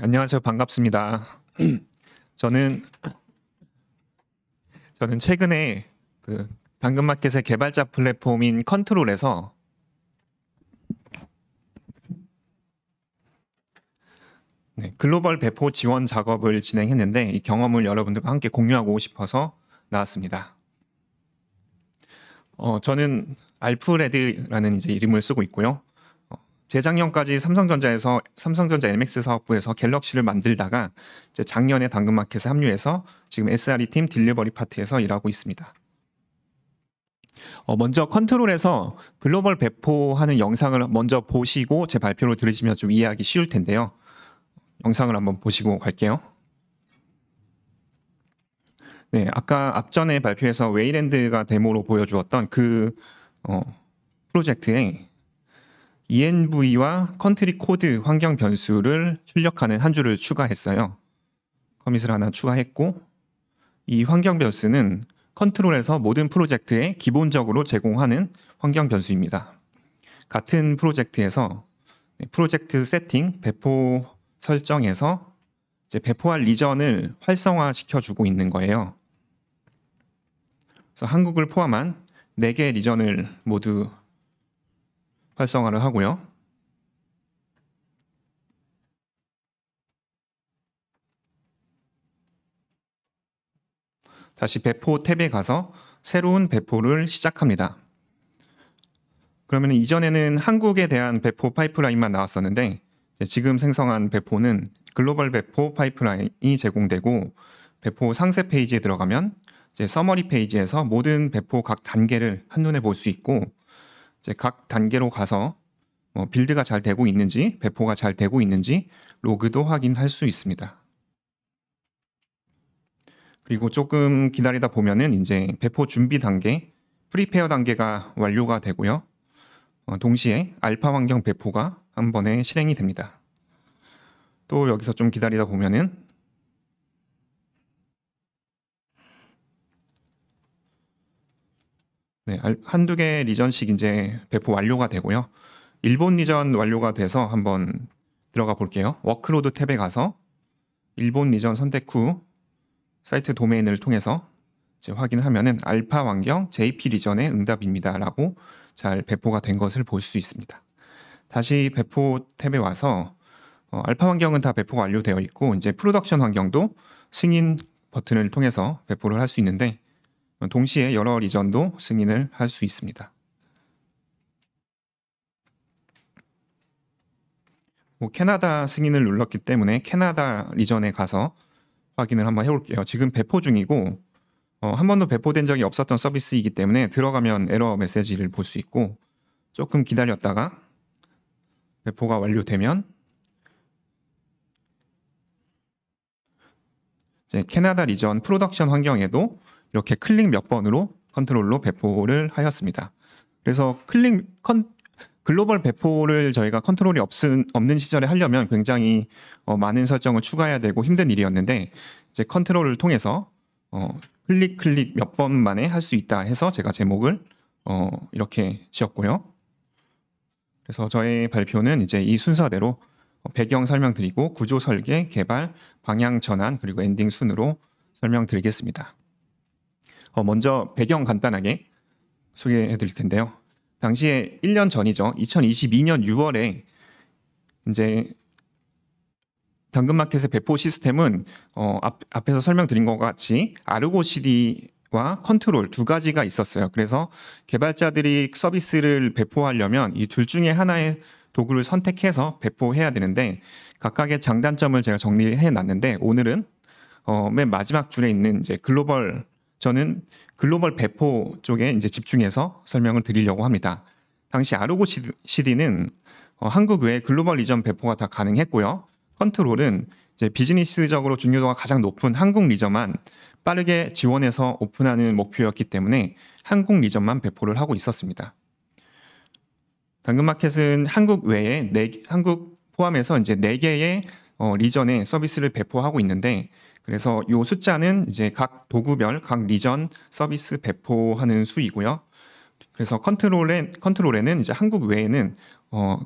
안녕하세요. 반갑습니다. 저는 최근에 그 당근마켓의 개발자 플랫폼인 컨트롤에서 글로벌 배포 지원 작업을 진행했는데 이 경험을 여러분들과 함께 공유하고 싶어서 나왔습니다. 저는 알프레드라는 이름을 쓰고 있고요. 재작년까지 삼성전자 MX 사업부에서 갤럭시를 만들다가 이제 작년에 당근마켓에 합류해서 지금 SRE 팀 딜리버리 파트에서 일하고 있습니다. 먼저 컨트롤에서 글로벌 배포하는 영상을 먼저 보시고 제 발표를 들으시면 좀 이해하기 쉬울 텐데요. 영상을 한번 보시고 갈게요. 네, 아까 앞전에 발표에서 웨이랜드가 데모로 보여주었던 그 프로젝트에 ENV와 컨트리 코드 환경 변수를 출력하는 한 줄을 추가했어요. 커밋을 하나 추가했고, 이 환경 변수는 컨트롤에서 모든 프로젝트에 기본적으로 제공하는 환경 변수입니다. 같은 프로젝트에서 프로젝트 세팅, 배포 설정에서 이제 배포할 리전을 활성화시켜주고 있는 거예요. 그래서 한국을 포함한 4개 리전을 모두 활성화를 하고요. 다시 배포 탭에 가서 새로운 배포를 시작합니다. 그러면 이전에는 한국에 대한 배포 파이프라인만 나왔었는데 지금 생성한 배포는 글로벌 배포 파이프라인이 제공되고 배포 상세 페이지에 들어가면 이제 서머리 페이지에서 모든 배포 각 단계를 한눈에 볼 수 있고 이제 각 단계로 가서 빌드가 잘 되고 있는지 배포가 잘 되고 있는지 로그도 확인할 수 있습니다. 그리고 조금 기다리다 보면은 이제 배포 준비 단계, 프리페어 단계가 완료가 되고요. 동시에 알파 환경 배포가 한 번에 실행이 됩니다. 또 여기서 좀 기다리다 보면은 한두 개 리전씩 이제 배포 완료가 되고요. 일본 리전 완료가 돼서 한번 들어가 볼게요. 워크로드 탭에 가서 일본 리전 선택 후 사이트 도메인을 통해서 이제 확인하면은 알파 환경 JP 리전의 응답입니다 라고 잘 배포가 된 것을 볼 수 있습니다. 다시 배포 탭에 와서 알파 환경은 다 배포가 완료되어 있고 이제 프로덕션 환경도 승인 버튼을 통해서 배포를 할 수 있는데 동시에 여러 리전도 승인을 할 수 있습니다. 캐나다 승인을 눌렀기 때문에 캐나다 리전에 가서 확인을 한번 해볼게요. 지금 배포 중이고 한 번도 배포된 적이 없었던 서비스이기 때문에 들어가면 에러 메시지를 볼 수 있고 조금 기다렸다가 배포가 완료되면 이제 캐나다 리전 프로덕션 환경에도 이렇게 클릭 몇 번으로 컨트롤로 배포를 하였습니다. 그래서 글로벌 배포를 저희가 컨트롤이 없는 시절에 하려면 굉장히 많은 설정을 추가해야 되고 힘든 일이었는데 이제 컨트롤을 통해서 클릭 몇 번 만에 할 수 있다 해서 제가 제목을 이렇게 지었고요. 그래서 저의 발표는 이제 이 순서대로 배경 설명드리고 구조 설계, 개발, 방향 전환 그리고 엔딩 순으로 설명드리겠습니다. 먼저 배경 간단하게 소개해 드릴 텐데요. 당시에 1년 전이죠. 2022년 6월에 이제 당근마켓의 배포 시스템은 앞에서 설명드린 것 같이 아르고 CD와 컨트롤 두 가지가 있었어요. 그래서 개발자들이 서비스를 배포하려면 이 둘 중에 하나의 도구를 선택해서 배포해야 되는데 각각의 장단점을 제가 정리해 놨는데 오늘은 맨 마지막 줄에 있는 이제 저는 글로벌 배포 쪽에 이제 집중해서 설명을 드리려고 합니다. 당시 아르고 CD는 한국 외에 글로벌 리전 배포가 다 가능했고요. 컨트롤은 이제 비즈니스적으로 중요도가 가장 높은 한국 리전만 빠르게 지원해서 오픈하는 목표였기 때문에 한국 리전만 배포를 하고 있었습니다. 당근마켓은 한국 외에 한국 포함해서 이제 4개의 리전의 서비스를 배포하고 있는데 그래서 이 숫자는 이제 각 도구별, 각 리전 서비스 배포하는 수이고요. 그래서 컨트롤에는 이제 한국 외에는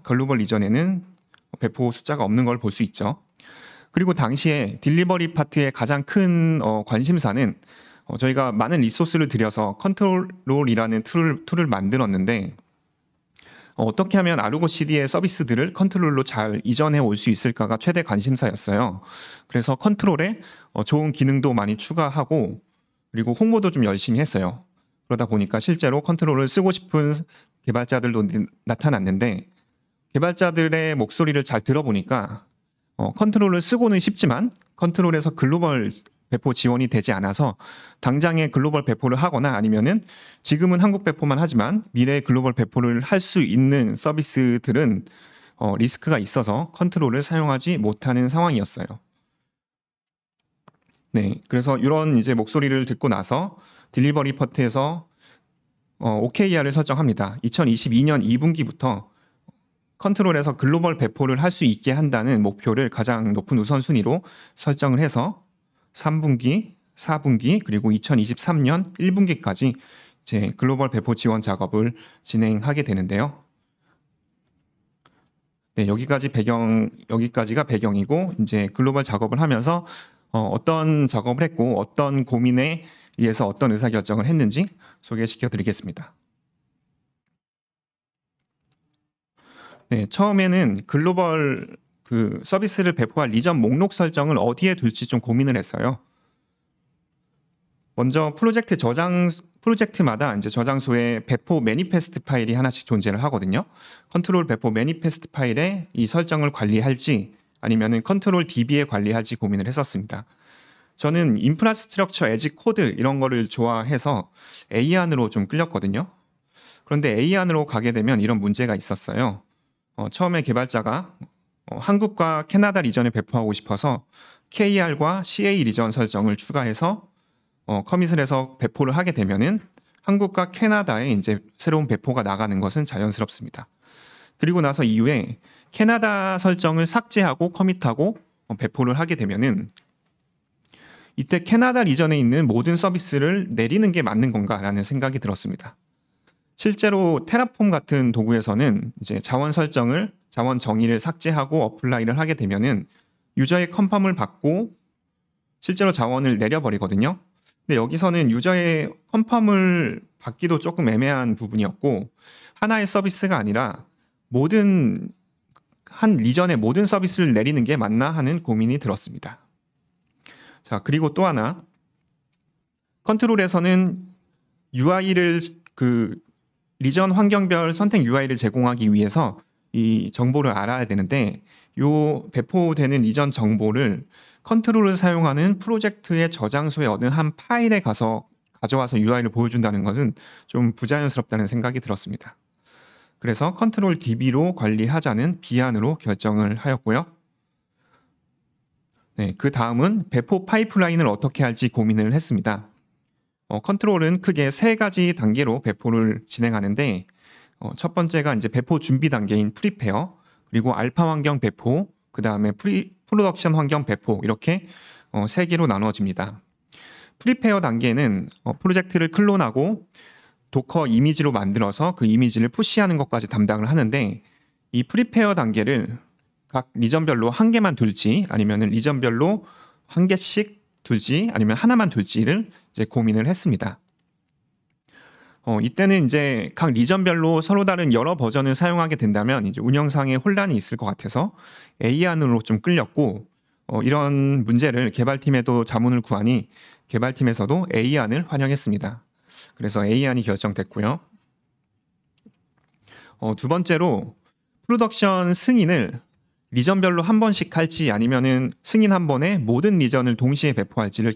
글로벌 리전에는 배포 숫자가 없는 걸 볼 수 있죠. 그리고 당시에 딜리버리 파트의 가장 큰 관심사는 저희가 많은 리소스를 들여서 컨트롤이라는 툴을 만들었는데 어떻게 하면 아르고 CD의 서비스들을 컨트롤로 잘 이전해 올 수 있을까가 최대 관심사였어요. 그래서 컨트롤에 좋은 기능도 많이 추가하고 그리고 홍보도 좀 열심히 했어요. 그러다 보니까 실제로 컨트롤을 쓰고 싶은 개발자들도 나타났는데 개발자들의 목소리를 잘 들어보니까 컨트롤을 쓰고는 싶지만 컨트롤에서 글로벌 배포 지원이 되지 않아서 당장에 글로벌 배포를 하거나 아니면은 지금은 한국 배포만 하지만 미래에 글로벌 배포를 할 수 있는 서비스들은 리스크가 있어서 컨트롤을 사용하지 못하는 상황이었어요. 네, 그래서 이런 이제 목소리를 듣고 나서 딜리버리 파트에서 OKR을 설정합니다. 2022년 2분기부터 컨트롤에서 글로벌 배포를 할 수 있게 한다는 목표를 가장 높은 우선순위로 설정을 해서 3분기, 4분기, 그리고 2023년 1분기까지 이제 글로벌 배포 지원 작업을 진행하게 되는데요. 네, 여기까지가 배경이고 이제 글로벌 작업을 하면서 어떤 작업을 했고 어떤 고민에 의해서 어떤 의사결정을 했는지 소개시켜 드리겠습니다. 네, 처음에는 글로벌 서비스를 배포할 리전 목록 설정을 어디에 둘지 좀 고민을 했어요. 먼저 프로젝트마다 이제 저장소에 배포 매니페스트 파일이 하나씩 존재를 하거든요. 컨트롤 배포 매니페스트 파일에 이 설정을 관리할지 아니면은 컨트롤 DB에 관리할지 고민을 했었습니다. 저는 인프라스트럭처 에지 코드 이런 거를 좋아해서 A안으로 좀 끌렸거든요. 그런데 A안으로 가게 되면 이런 문제가 있었어요. 처음에 개발자가 한국과 캐나다 리전에 배포하고 싶어서 KR과 CA 리전 설정을 추가해서 커밋을 해서 배포를 하게 되면은 한국과 캐나다에 이제 새로운 배포가 나가는 것은 자연스럽습니다. 그리고 나서 이후에 캐나다 설정을 삭제하고 커밋하고 배포를 하게 되면은 이때 캐나다 리전에 있는 모든 서비스를 내리는 게 맞는 건가라는 생각이 들었습니다. 실제로 테라폼 같은 도구에서는 이제 자원 정의를 삭제하고 어플라이를 하게 되면은 유저의 컨펌을 받고 실제로 자원을 내려버리거든요. 근데 여기서는 유저의 컨펌을 받기도 조금 애매한 부분이었고 하나의 서비스가 아니라 한 리전의 모든 서비스를 내리는 게 맞나 하는 고민이 들었습니다. 자, 그리고 또 하나 컨트롤에서는 UI를 리전 환경별 선택 UI를 제공하기 위해서 이 정보를 알아야 되는데 이 배포되는 리전 정보를 컨트롤을 사용하는 프로젝트의 저장소의 어느 한 파일에 가져와서 UI를 보여준다는 것은 좀 부자연스럽다는 생각이 들었습니다. 그래서 컨트롤 DB로 관리하자는 B안으로 결정을 하였고요. 네, 그 다음은 배포 파이프라인을 어떻게 할지 고민을 했습니다. 컨트롤은 크게 3가지 단계로 배포를 진행하는데 첫 번째가 이제 배포 준비 단계인 프리페어, 그리고 알파 환경 배포, 그 다음에 프로덕션 환경 배포 이렇게 3개로 나누어집니다. 프리페어 단계는 프로젝트를 클론하고 도커 이미지로 만들어서 그 이미지를 푸시하는 것까지 담당을 하는데 이 프리페어 단계를 각 리전별로 1개만 둘지 아니면 리전별로 1개씩 둘지 아니면 하나만 둘지를 이제 고민을 했습니다. 이때는 이제 각 리전별로 서로 다른 여러 버전을 사용하게 된다면 이제 운영상에 혼란이 있을 것 같아서 A안으로 좀 끌렸고 이런 문제를 개발팀에도 자문을 구하니 개발팀에서도 A안을 환영했습니다. 그래서 A안이 결정됐고요. 두 번째로 프로덕션 승인을 리전별로 한 번씩 할지 아니면은 승인 한 번에 모든 리전을 동시에 배포할지를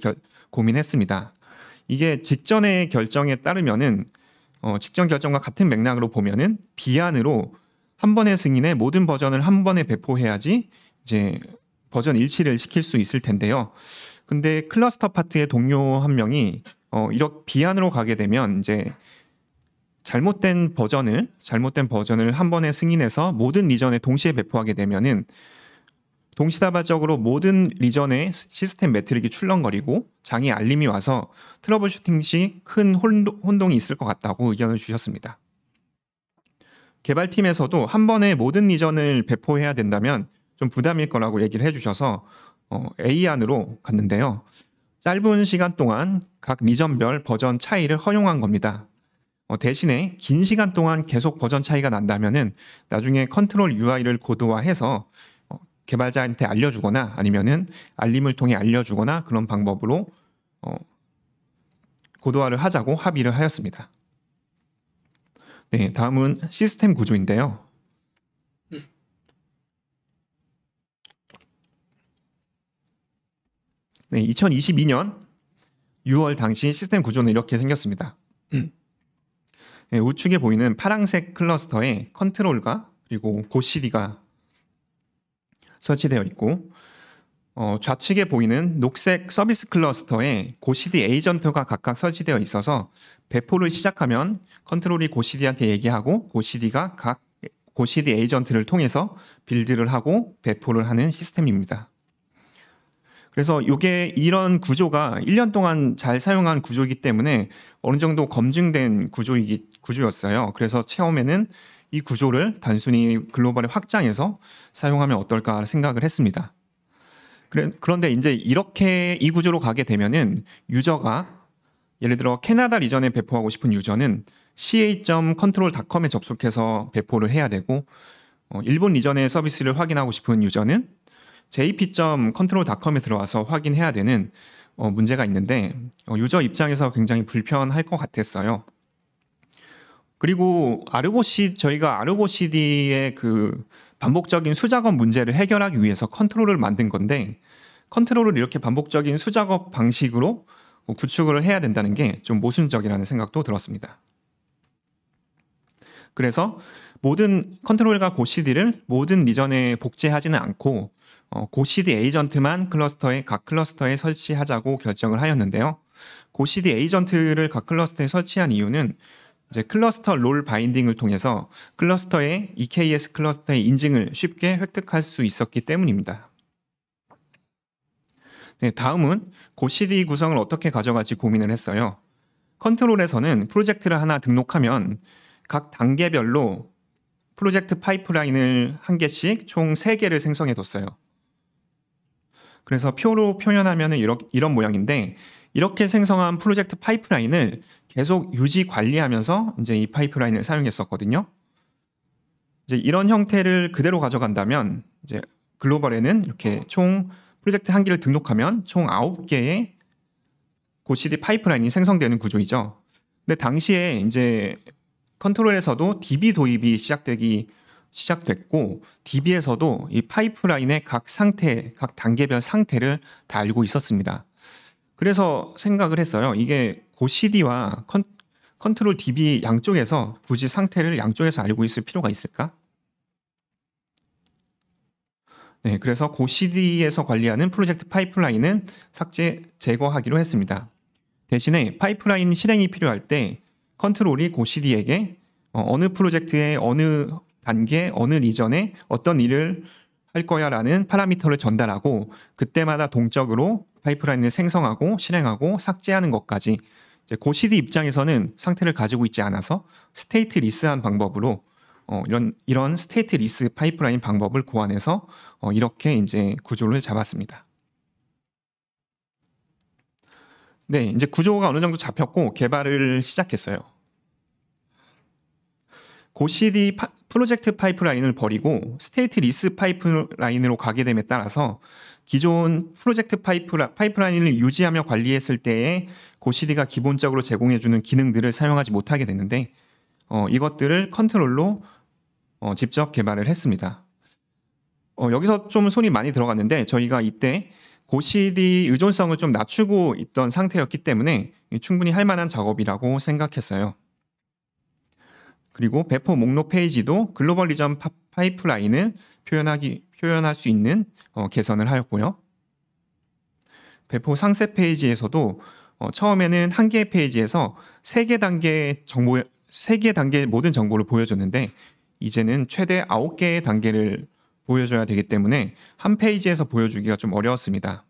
고민했습니다. 이게 직전의 결정에 따르면은 직전 결정과 같은 맥락으로 보면은 B안으로 한 번의 승인에 모든 버전을 한 번에 배포해야지 이제 버전 일치를 시킬 수 있을 텐데요. 근데 클러스터 파트의 동료 한 명이 이렇게 B안으로 가게 되면 이제 잘못된 버전을 한 번에 승인해서 모든 리전에 동시에 배포하게 되면은 동시다발적으로 모든 리전의 시스템 매트릭이 출렁거리고 장애 알림이 와서 트러블 슈팅 시 큰 혼동이 있을 것 같다고 의견을 주셨습니다. 개발팀에서도 한 번에 모든 리전을 배포해야 된다면 좀 부담일 거라고 얘기를 해주셔서 A 안으로 갔는데요. 짧은 시간 동안 각 리전별 버전 차이를 허용한 겁니다. 대신에 긴 시간 동안 계속 버전 차이가 난다면은 나중에 컨트롤 UI를 고도화해서 개발자한테 알려주거나 아니면은 알림을 통해 알려주거나 그런 방법으로 고도화를 하자고 합의를 하였습니다. 네, 다음은 시스템 구조인데요. 네, 2022년 6월 당시 시스템 구조는 이렇게 생겼습니다. 네, 우측에 보이는 파란색 클러스터에 컨트롤과 그리고 고CD가 설치되어 있고 좌측에 보이는 녹색 서비스 클러스터에 고CD 에이전트가 각각 설치되어 있어서 배포를 시작하면 컨트롤이 고CD한테 얘기하고 고CD가 각 고CD 에이전트를 통해서 빌드를 하고 배포를 하는 시스템입니다. 그래서 이게 이런 구조가 1년 동안 잘 사용한 구조이기 때문에 어느 정도 검증된 구조였어요. 그래서 처음에는 이 구조를 단순히 글로벌에 확장해서 사용하면 어떨까 생각을 했습니다. 그런데 이제 이렇게 이 구조로 가게 되면은 유저가 예를 들어 캐나다 리전에 배포하고 싶은 유저는 ca.control.com에 접속해서 배포를 해야 되고 일본 리전의 서비스를 확인하고 싶은 유저는 jp.control.com에 들어와서 확인해야 되는 문제가 있는데 유저 입장에서 굉장히 불편할 것 같았어요. 그리고 저희가 아르고CD의 그 반복적인 수작업 문제를 해결하기 위해서 컨트롤을 만든 건데 컨트롤을 이렇게 반복적인 수작업 방식으로 구축을 해야 된다는 게 좀 모순적이라는 생각도 들었습니다. 그래서 모든 컨트롤과 고CD를 모든 리전에 복제하지는 않고 고CD 에이전트만 각 클러스터에 설치하자고 결정을 하였는데요. 고CD 에이전트를 각 클러스터에 설치한 이유는 이제 클러스터 롤 바인딩을 통해서 클러스터의 EKS 클러스터의 인증을 쉽게 획득할 수 있었기 때문입니다. 네, 다음은 고CD 구성을 어떻게 가져갈지 고민을 했어요. 컨트롤에서는 프로젝트를 하나 등록하면 각 단계별로 프로젝트 파이프라인을 한 개씩 총 3개를 생성해 뒀어요. 그래서 표로 표현하면 이런 모양인데 이렇게 생성한 프로젝트 파이프라인을 계속 유지 관리하면서 이제 이 파이프라인을 사용했었거든요. 이제 이런 형태를 그대로 가져간다면 이제 글로벌에는 이렇게 총 프로젝트 한 개를 등록하면 총 9개의 고CD 파이프라인이 생성되는 구조이죠. 근데 당시에 이제 컨트롤에서도 DB 도입이 시작됐고 DB에서도 이 파이프라인의 각 단계별 상태를 다 알고 있었습니다. 그래서 생각을 했어요. 이게 고CD와 컨트롤 DB 양쪽에서 굳이 상태를 양쪽에서 알고 있을 필요가 있을까? 네, 그래서 고CD에서 관리하는 프로젝트 파이프라인은 제거하기로 했습니다. 대신에 파이프라인 실행이 필요할 때 컨트롤이 고CD에게 어느 프로젝트의 어느 단계, 어느 리전에 어떤 일을 할 거야라는 파라미터를 전달하고 그때마다 동적으로 파이프라인을 생성하고 실행하고 삭제하는 것까지 이제 고CD 입장에서는 상태를 가지고 있지 않아서 스테이트 리스한 방법으로 이런 스테이트 리스 파이프라인 방법을 고안해서 이렇게 이제 구조를 잡았습니다. 네, 이제 구조가 어느 정도 잡혔고 개발을 시작했어요. 고CD 프로젝트 파이프라인을 버리고 스테이트 리스 파이프라인으로 가게 됨에 따라서 기존 프로젝트 파이프라인을 유지하며 관리했을 때에 고CD가 기본적으로 제공해주는 기능들을 사용하지 못하게 됐는데 이것들을 컨트롤로 직접 개발을 했습니다. 여기서 좀 손이 많이 들어갔는데 저희가 이때 고CD 의존성을 좀 낮추고 있던 상태였기 때문에 충분히 할 만한 작업이라고 생각했어요. 그리고 배포 목록 페이지도 글로벌 리전 파이프라인을 표현할 수 있는 개선을 하였고요. 배포 상세 페이지에서도 처음에는 한 개의 페이지에서 3개 단계 모든 정보를 보여줬는데 이제는 최대 9개의 단계를 보여줘야 되기 때문에 한 페이지에서 보여주기가 좀 어려웠습니다.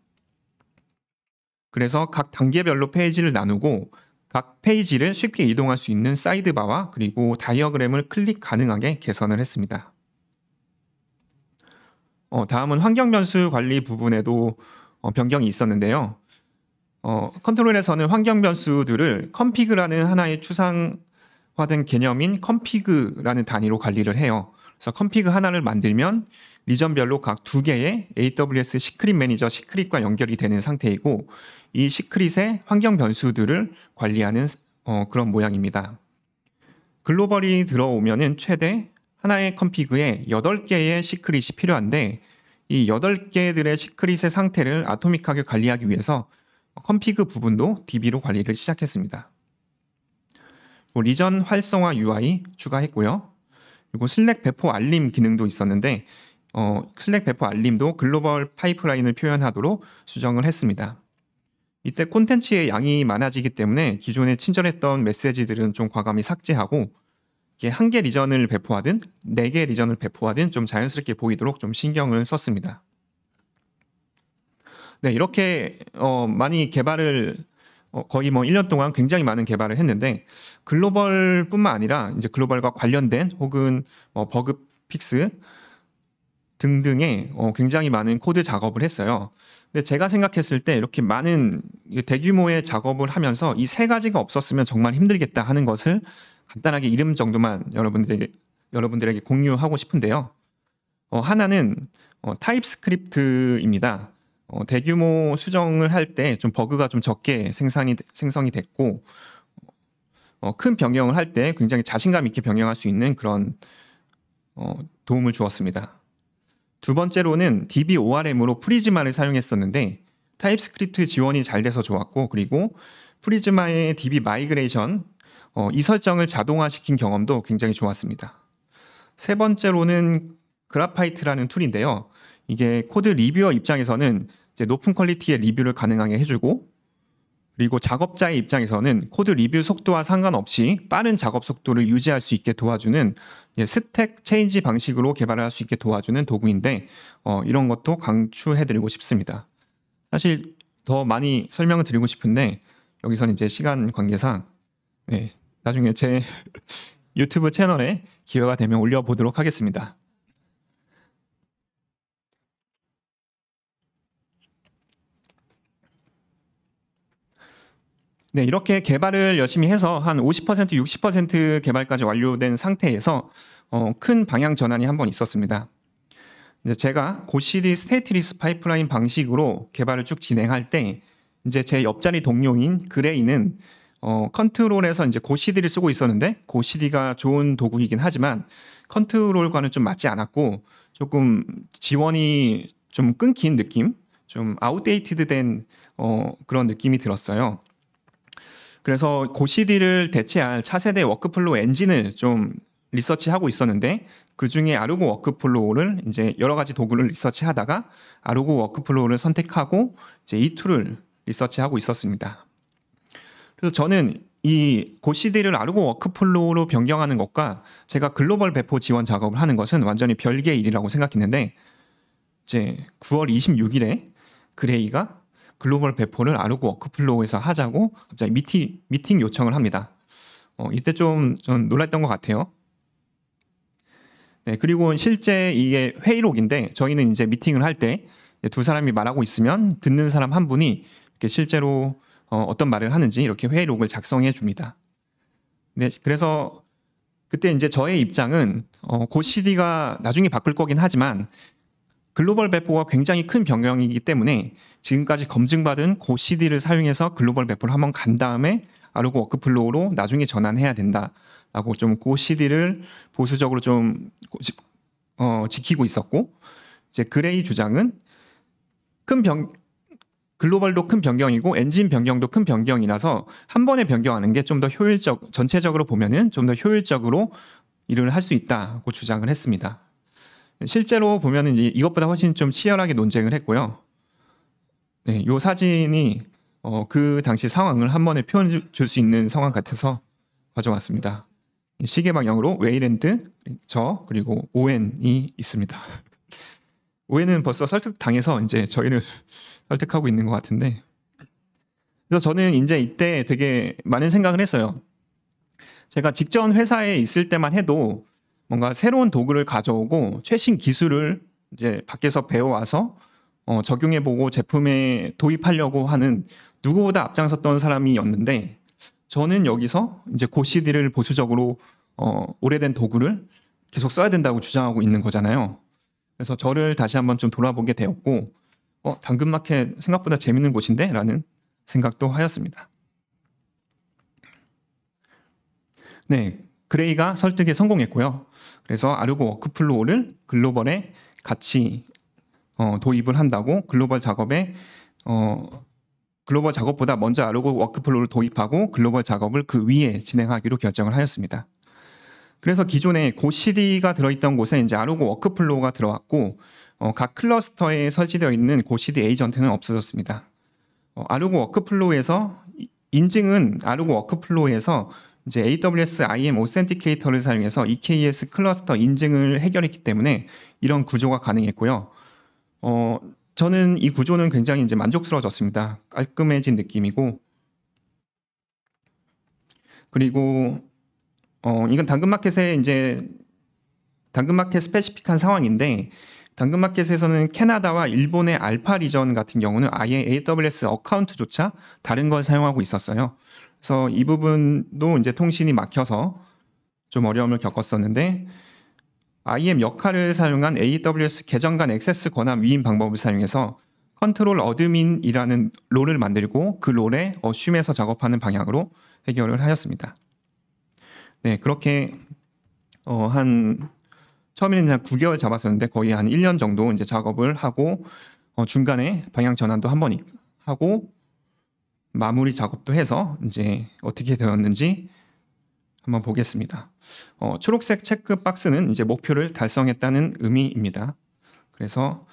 그래서 각 단계별로 페이지를 나누고 각 페이지를 쉽게 이동할 수 있는 사이드바와 그리고 다이어그램을 클릭 가능하게 개선을 했습니다. 다음은 환경 변수 관리 부분에도 변경이 있었는데요. 컨트롤에서는 환경 변수들을 config라는 하나의 추상화된 개념인 config라는 단위로 관리를 해요. 그래서 config 하나를 만들면 리전별로 각 2개의 AWS 시크릿 매니저 시크릿과 연결이 되는 상태이고, 이 시크릿의 환경 변수들을 관리하는 그런 모양입니다. 글로벌이 들어오면은 최대 하나의 config에 8개의 시크릿이 필요한데, 이 8개들의 시크릿의 상태를 아토믹하게 관리하기 위해서 config 부분도 DB로 관리를 시작했습니다. 리전 활성화 UI 추가했고요. 그리고 슬랙 배포 알림 기능도 있었는데 슬랙 배포 알림도 글로벌 파이프라인을 표현하도록 수정을 했습니다. 이때 콘텐츠의 양이 많아지기 때문에 기존에 친절했던 메시지들은 좀 과감히 삭제하고, 이게 1개 리전을 배포하든 4개 리전을 배포하든 좀 자연스럽게 보이도록 좀 신경을 썼습니다. 네, 이렇게 많이 개발을 거의 1년 동안 굉장히 많은 개발을 했는데, 글로벌뿐만 아니라 이제 글로벌과 관련된 혹은 버그 픽스 등등의 굉장히 많은 코드 작업을 했어요. 근데 제가 생각했을 때 이렇게 많은 대규모의 작업을 하면서 이 3가지가 없었으면 정말 힘들겠다 하는 것을 간단하게 이름 정도만 여러분들에게 공유하고 싶은데요. 하나는 타입스크립트입니다. 대규모 수정을 할 때 좀 버그가 좀 적게 생성이 됐고, 큰 변경을 할 때 굉장히 자신감 있게 변경할 수 있는 그런 도움을 주었습니다. 두 번째로는 DB-ORM으로 프리즈마를 사용했었는데 타입스크립트 지원이 잘 돼서 좋았고, 그리고 프리즈마의 DB 마이그레이션 이 설정을 자동화시킨 경험도 굉장히 좋았습니다. 세 번째로는 그라파이트라는 툴인데요. 이게 코드 리뷰어 입장에서는 이제 높은 퀄리티의 리뷰를 가능하게 해주고, 그리고 작업자의 입장에서는 코드 리뷰 속도와 상관없이 빠른 작업 속도를 유지할 수 있게 도와주는 스택 체인지 방식으로 개발을 할 수 있게 도와주는 도구인데, 이런 것도 강추해드리고 싶습니다. 사실 더 많이 설명을 드리고 싶은데 여기서는 이제 시간 관계상 나중에 제 유튜브 채널에 기회가 되면 올려보도록 하겠습니다. 네, 이렇게 개발을 열심히 해서 한 50%, 60% 개발까지 완료된 상태에서 큰 방향 전환이 한번 있었습니다. 이제 제가 고CD 스테이트리스 파이프라인 방식으로 개발을 쭉 진행할 때 이제 제 옆자리 동료인 그레이는 컨트롤에서 이제 고CD를 쓰고 있었는데, 고CD가 좋은 도구이긴 하지만 컨트롤과는 좀 맞지 않았고 조금 지원이 좀 끊긴 느낌, 좀 아웃데이티드된 그런 느낌이 들었어요. 그래서 고CD를 대체할 차세대 워크플로우 엔진을 좀 리서치하고 있었는데, 그 중에 아르고 워크플로우를 이제 여러 가지 도구를 리서치하다가 아르고 워크플로우를 선택하고 이제 이 툴을 리서치하고 있었습니다. 그래서 저는 이 고CD를 아르고 워크플로우로 변경하는 것과 제가 글로벌 배포 지원 작업을 하는 것은 완전히 별개의 일이라고 생각했는데, 이제 9월 26일에 그레이가 글로벌 배포를 아르고 워크플로우에서 하자고 갑자기 미팅 요청을 합니다. 이때 좀 놀랐던 것 같아요. 네, 그리고 실제 이게 회의록인데, 저희는 이제 미팅을 할 때 두 사람이 말하고 있으면 듣는 사람 한 분이 이렇게 실제로 어떤 말을 하는지 이렇게 회의록을 작성해 줍니다. 네, 그래서 그때 이제 저의 입장은 고CD가 나중에 바꿀 거긴 하지만 글로벌 배포가 굉장히 큰 변경이기 때문에 지금까지 검증받은 고CD를 사용해서 글로벌 배포를 한번 간 다음에 아르고 워크플로우로 나중에 전환해야 된다라고 좀 고CD를 보수적으로 좀 지키고 있었고, 이제 그레이 주장은 글로벌도 큰 변경이고 엔진 변경도 큰 변경이라서 한 번에 변경하는 게 좀 더 전체적으로 보면은 좀 더 효율적으로 일을 할 수 있다고 주장을 했습니다. 실제로 보면은 이것보다 훨씬 좀 치열하게 논쟁을 했고요. 네, 이 사진이 그 당시 상황을 한 번에 표현해 줄 수 있는 상황 같아서 가져왔습니다. 시계 방향으로 웨이랜드, 저 그리고 오웬이 있습니다. 오웬은 벌써 설득당해서 이제 저희를 설득하고 있는 것 같은데, 그래서 저는 이제 이때 되게 많은 생각을 했어요. 제가 직전 회사에 있을 때만 해도 뭔가 새로운 도구를 가져오고 최신 기술을 이제 밖에서 배워와서 적용해보고 제품에 도입하려고 하는 누구보다 앞장섰던 사람이었는데 저는 여기서 이제 고CD를 보수적으로 오래된 도구를 계속 써야 된다고 주장하고 있는 거잖아요. 그래서 저를 다시 한번 좀 돌아보게 되었고 당근마켓 생각보다 재밌는 곳인데? 라는 생각도 하였습니다. 네, 그레이가 설득에 성공했고요. 그래서 아르고 워크플로우를 글로벌에 같이 도입을 한다고 글로벌 작업보다 먼저 아르고 워크플로우를 도입하고 글로벌 작업을 그 위에 진행하기로 결정을 하였습니다. 그래서 기존에 고CD가 들어있던 곳에 이제 아르고 워크플로우가 들어왔고 각 클러스터에 설치되어 있는 고CD 에이전트는 없어졌습니다. 아르고 워크플로우에서 인증은 아르고 워크플로우에서 이제 AWS IAM 오센티케이터를 사용해서 EKS 클러스터 인증을 해결했기 때문에 이런 구조가 가능했고요. 저는 이 구조는 굉장히 이제 만족스러워졌습니다. 깔끔해진 느낌이고, 그리고 이건 당근마켓의 이제 당근마켓 스페시픽한 상황인데, 당근마켓에서는 캐나다와 일본의 알파 리전 같은 경우는 아예 AWS 어카운트조차 다른 걸 사용하고 있었어요. 그래서 이 부분도 이제 통신이 막혀서 좀 어려움을 겪었었는데, IAM 역할을 사용한 AWS 계정 간 액세스 권한 위임 방법을 사용해서 컨트롤 어드민이라는 롤을 만들고 그 롤에 어슘에서 작업하는 방향으로 해결을 하였습니다. 네, 그렇게 처음에는 한 9개월 잡았었는데 거의 한 1년 정도 이제 작업을 하고 중간에 방향 전환도 한번 하고 마무리 작업도 해서 이제 어떻게 되었는지 한번 보겠습니다. 초록색 체크 박스는 이제 목표를 달성했다는 의미입니다. 그래서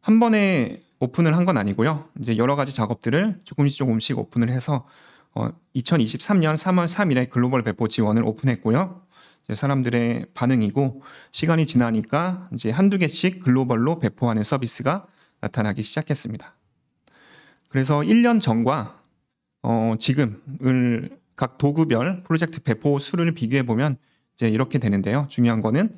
한 번에 오픈을 한 건 아니고요. 이제 여러 가지 작업들을 조금씩 오픈을 해서 2023년 3월 3일에 글로벌 배포 지원을 오픈했고요. 이제 사람들의 반응이고 시간이 지나니까 이제 한두 개씩 글로벌로 배포하는 서비스가 나타나기 시작했습니다. 그래서 1년 전과 지금을 각 도구별 프로젝트 배포 수를 비교해 보면 이제 이렇게 되는데요. 중요한 거는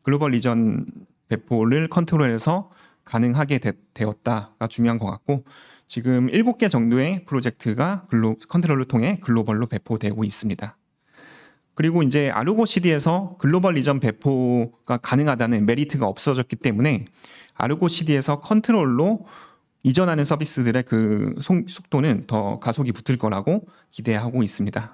글로벌 리전 배포를 컨트롤해서 가능하게 되었다가 중요한 것 같고 지금 7개 정도의 프로젝트가 컨트롤을 통해 글로벌로 배포되고 있습니다. 그리고 이제 아르고 CD에서 글로벌 리전 배포가 가능하다는 메리트가 없어졌기 때문에 아르고 CD에서 컨트롤로 이전하는 서비스들의 그 속도는 더 가속이 붙을 거라고 기대하고 있습니다.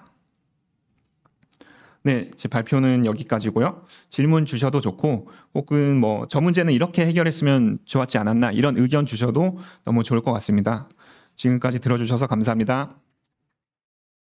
네, 제 발표는 여기까지고요. 질문 주셔도 좋고 혹은 뭐 저 문제는 이렇게 해결했으면 좋았지 않았나 이런 의견 주셔도 너무 좋을 것 같습니다. 지금까지 들어주셔서 감사합니다.